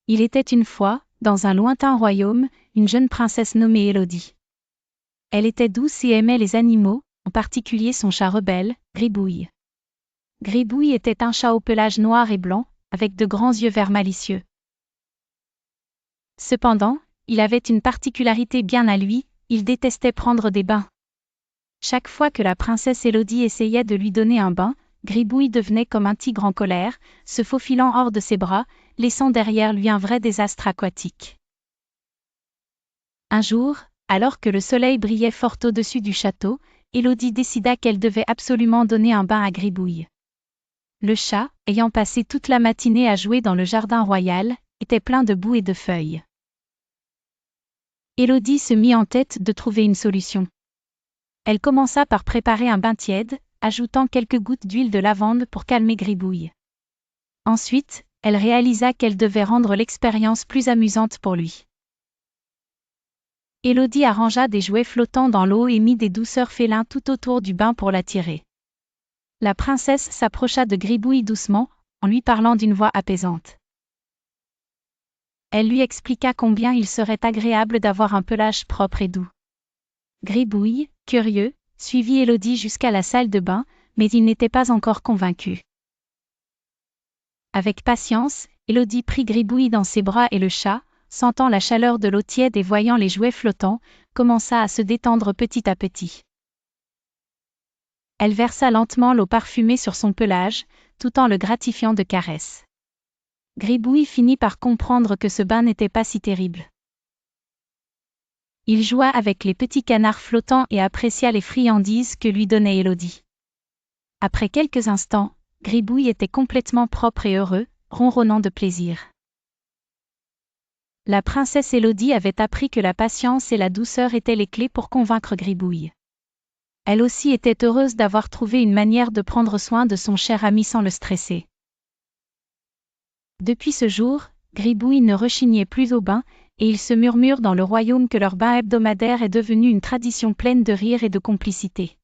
Il était une fois, dans un lointain royaume, une jeune princesse nommée Élodie. Elle était douce et aimait les animaux, en particulier son chat rebelle, Gribouille. Gribouille était un chat au pelage noir et blanc, avec de grands yeux verts malicieux. Cependant, il avait une particularité bien à lui, il détestait prendre des bains. Chaque fois que la princesse Élodie essayait de lui donner un bain, Gribouille devenait comme un tigre en colère, se faufilant hors de ses bras, laissant derrière lui un vrai désastre aquatique. Un jour, alors que le soleil brillait fort au-dessus du château, Élodie décida qu'elle devait absolument donner un bain à Gribouille. Le chat, ayant passé toute la matinée à jouer dans le jardin royal, était plein de boue et de feuilles. Élodie se mit en tête de trouver une solution. Elle commença par préparer un bain tiède, ajoutant quelques gouttes d'huile de lavande pour calmer Gribouille. Ensuite, elle réalisa qu'elle devait rendre l'expérience plus amusante pour lui. Élodie arrangea des jouets flottants dans l'eau et mit des douceurs félins tout autour du bain pour l'attirer. La princesse s'approcha de Gribouille doucement, en lui parlant d'une voix apaisante. Elle lui expliqua combien il serait agréable d'avoir un pelage propre et doux. Gribouille, curieux, suivit Élodie jusqu'à la salle de bain, mais il n'était pas encore convaincu. Avec patience, Élodie prit Gribouille dans ses bras et le chat, sentant la chaleur de l'eau tiède et voyant les jouets flottants, commença à se détendre petit à petit. Elle versa lentement l'eau parfumée sur son pelage, tout en le gratifiant de caresses. Gribouille finit par comprendre que ce bain n'était pas si terrible. Il joua avec les petits canards flottants et apprécia les friandises que lui donnait Élodie. Après quelques instants, Gribouille était complètement propre et heureux, ronronnant de plaisir. La princesse Élodie avait appris que la patience et la douceur étaient les clés pour convaincre Gribouille. Elle aussi était heureuse d'avoir trouvé une manière de prendre soin de son cher ami sans le stresser. Depuis ce jour, Gribouille ne rechignait plus au bain, et il se murmure dans le royaume que leur bain hebdomadaire est devenu une tradition pleine de rire et de complicité.